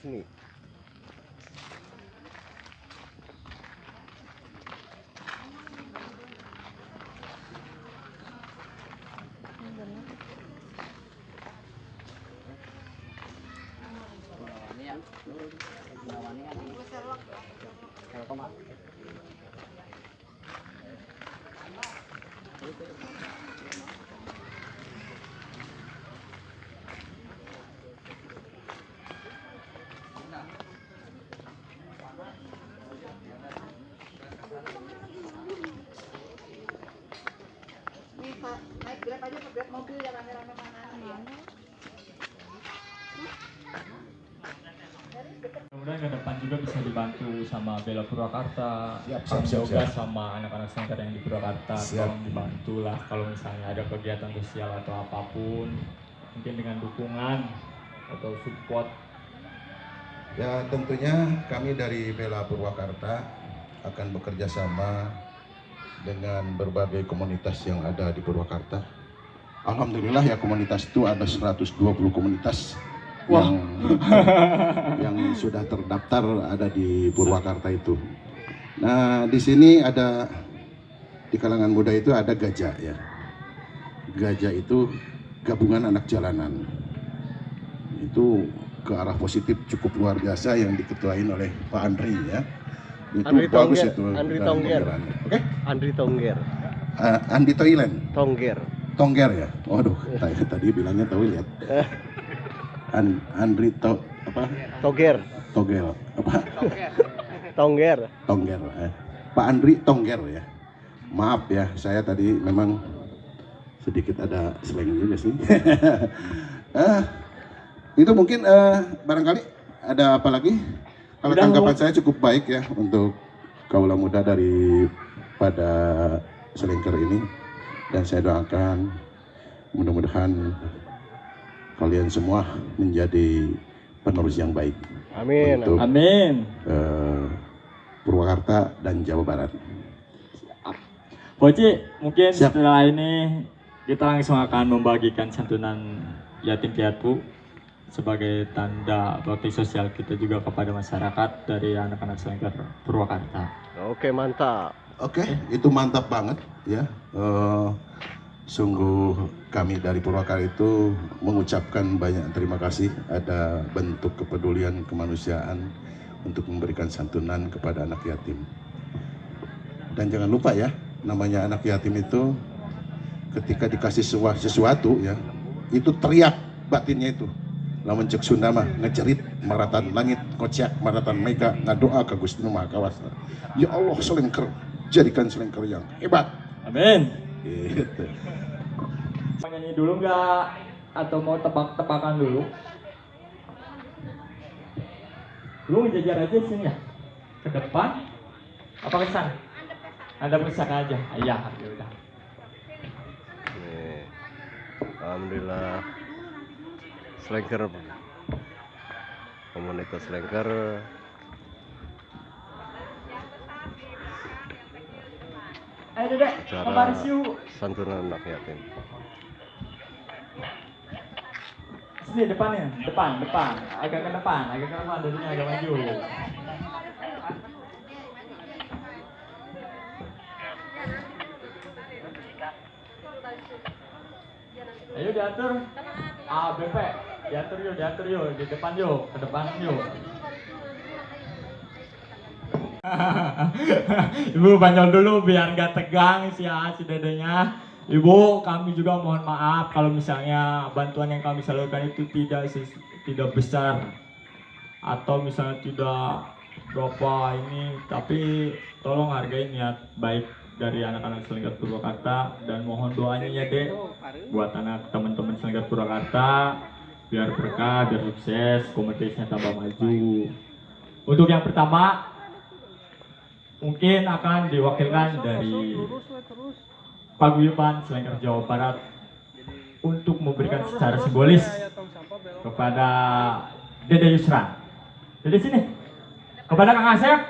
sini. Nih Pak, naik Grab aja, Grab mobil ya rame-rame mana ya. Mudah-mudahan ke depan juga bisa dibantu sama Bela Purwakarta, Siap, siap, juga siap. sama anak-anak sengker yang di Purwakarta. Siap. Tolong dibantu lah kalau misalnya ada kegiatan sosial atau apapun, mungkin dengan dukungan atau support. Ya tentunya kami dari Bela Purwakarta akan bekerja sama dengan berbagai komunitas yang ada di Purwakarta. Alhamdulillah ya komunitas itu ada 120 komunitas yang sudah terdaftar ada di Purwakarta itu. Nah di sini ada di kalangan muda itu ada Gajah ya. Gajah itu gabungan anak jalanan. Itu ke arah positif cukup luar biasa yang diketuain oleh Pak Andri ya. Itu Andri bagus Tongger, itu. Andri dan Tongger. penggeraknya. Oke? Andri Tongger. Andi Toilen. Tongger. Tongger ya. Waduh, tadi bilangnya toilet. Andri apa? Toger. Togel. Apa? Tongger. Tongger. Pak Andri Tongger ya. Maaf ya, saya tadi memang sedikit ada slang juga sih. Itu mungkin barangkali ada apa lagi? Kalau tanggapan saya cukup baik ya untuk kaula muda daripada Selengker ini, dan saya doakan mudah-mudahan kalian semua menjadi penerus yang baik. Amin. Untuk Amin. Purwakarta dan Jawa Barat. Poci, mungkin Siap. setelah ini kita langsung akan membagikan santunan yatim piatu sebagai tanda bakti sosial kita juga kepada masyarakat dari anak-anak Selengker Purwakarta. Oke, mantap. Oke, itu mantap banget ya. Sungguh kami dari Purwakarta itu mengucapkan banyak terima kasih. Ada bentuk kepedulian kemanusiaan untuk memberikan santunan kepada anak yatim. Dan jangan lupa ya, namanya anak yatim itu ketika dikasih sesuatu ya, itu teriak batinnya itu. Lamun cek Sunda mah ngecerit maratan langit kocak maratan mega ngadoa ka Gusti Nu Maha Kawasa. Ya Allah Selengker, jadikan Selengker yang hebat. Amin. Gitu. Mau nyanyi dulu nggak? Atau mau tebak-tebakan dulu? Lu ngejajar aja di sini ya? Ke depan? Apa ke sana? Ada pesan aja. Iya, ya udah. Nih. Alhamdulillah. Selengker. Komunitas Selengker. Ayo Dedek, kabaris Cara yuk. santunan anak yatim. Sini depannya, depan. Agak ke depan, dadanya agak maju. Ayo diatur. BP, diatur yuk, di depan yuk, ke depan yuk. Ibu panjang dulu biar nggak tegang si dedenya. Ibu, kami juga mohon maaf kalau misalnya bantuan yang kami salurkan itu tidak besar atau misalnya tidak berapa ini, tapi tolong hargai niat baik dari anak-anak Selengker Purwakarta dan mohon doanya ya Dek buat anak teman-teman Selengker Purwakarta biar berkah, biar sukses, komunitasnya tambah maju. Untuk yang pertama mungkin akan diwakilkan dari Paguyuban Selengker Jawa Barat untuk memberikan secara simbolis kepada Dede Yusra. Jadi sini kepada Kang Asep,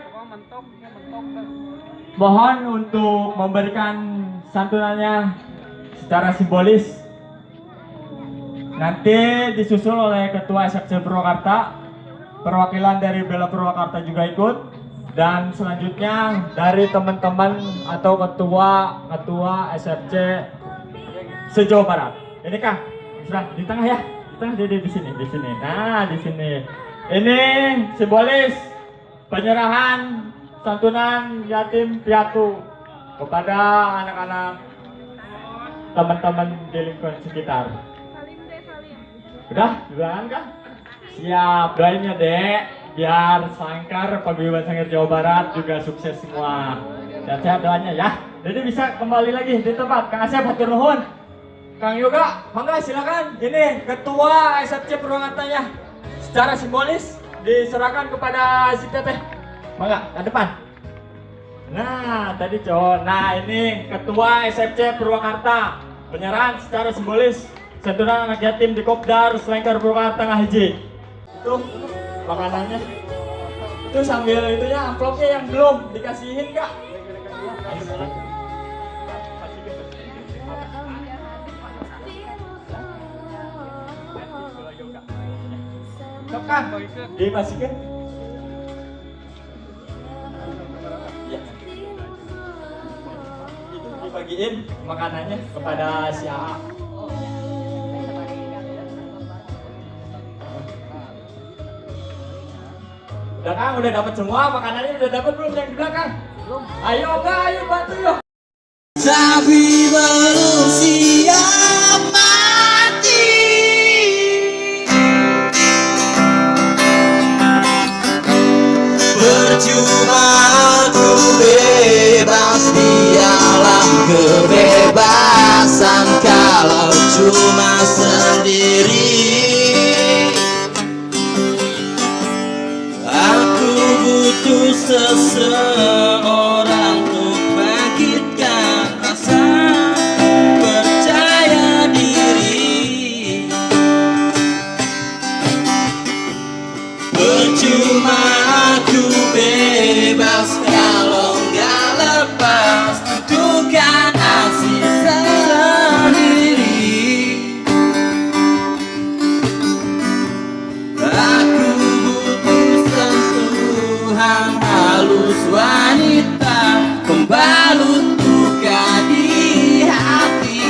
mohon untuk memberikan santunannya secara simbolis. Nanti disusul oleh Ketua SFC Purwakarta perwakilan dari Bela Purwakarta juga ikut. Dan selanjutnya dari teman-teman atau ketua SFC se-Jawa Barat. Ini Kang, bisa di tengah ya, di tengah di sini. Nah di sini. Ini simbolis penyerahan santunan yatim piatu kepada anak-anak teman-teman di lingkungan sekitar. Udah, dibilangan Kang? Siap, doainnya Dek. Biar Sangkar, Paguyuban Sangkar Jawa Barat juga sukses semua. Sehat-sehat doanya ya. Jadi bisa kembali lagi di tempat. Kang Asep, hatur nuhun. Kang Yoga, mangga silakan. Ini ketua SFC Purwakartanya secara simbolis diserahkan kepada si Teteh. Mangga, ke depan. Nah, tadi cowok. Nah, ini ketua SFC Purwakarta. Penyerahan secara simbolis santunan anak yatim di Kopdar Selengkar Purwakarta Ngahiji. Tuh makanannya itu sambil itunya amplopnya yang belum dikasihin Kak. Kak, dimasukin. Ya. Itu dibagiin makanannya kepada si AA. Udah Kang, udah dapat semua makanannya, udah dapat belum yang di belakang? Belum. Ayo enggak, ayo bantu yuk. Tapi belum siap mati. Percuma aku bebas di alam kebebasan kalau cuma sendiri. Butuh seseorang untuk bangkitkan rasa percaya diri. Percuma aku bebas kalau nggak lepas tentukan nasib sendiri. Aku butuh sentuhan halus wanita pembalut luka di hati.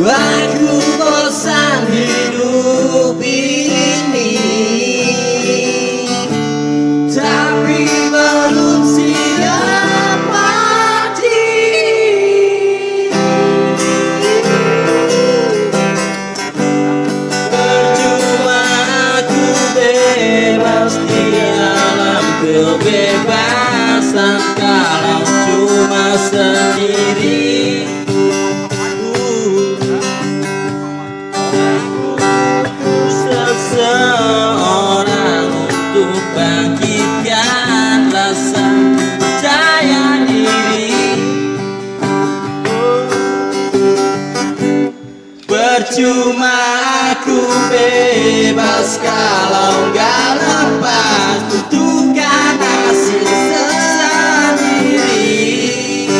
Aku bosan hidup ini, tapi belum siap mati. Percuma aku bebas di alam kebebasan kalau cuma sendiri. Seorang untuk bangkitkan rasa percaya diri. Percuma aku bebas kalau nggak lepas tentukan nasib sendiri.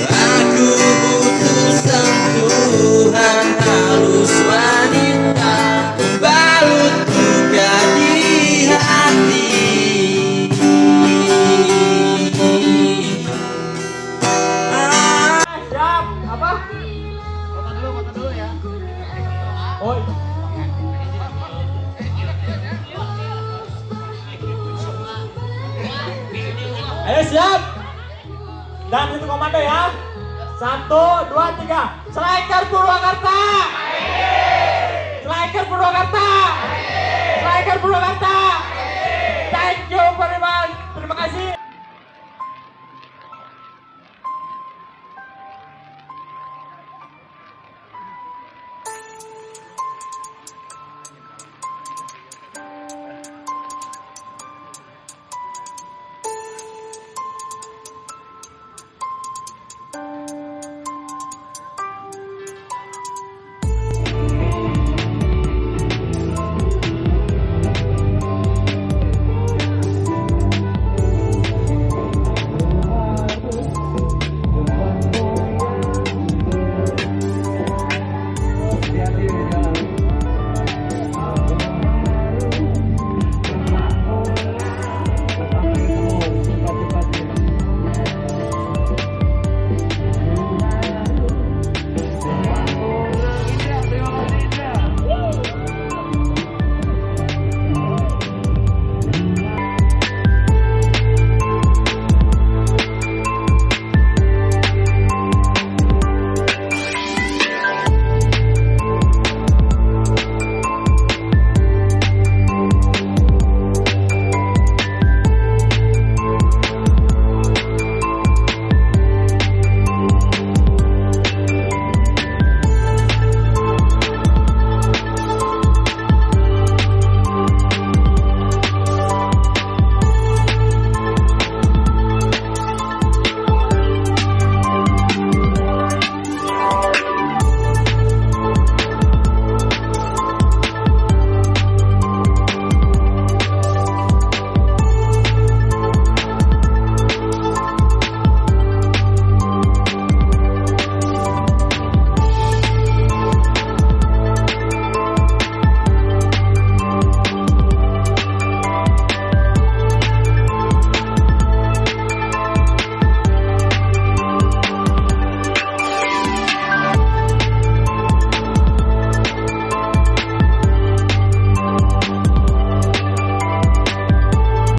Aku butuh sentuhan halus wanita pembalut luka di hati. Siap, apa? Foto dulu ya. Oh. Ayo siap. Dan itu komando ya. 1, 2, 3. Selengkar Purwakarta. Selengkar Purwakarta.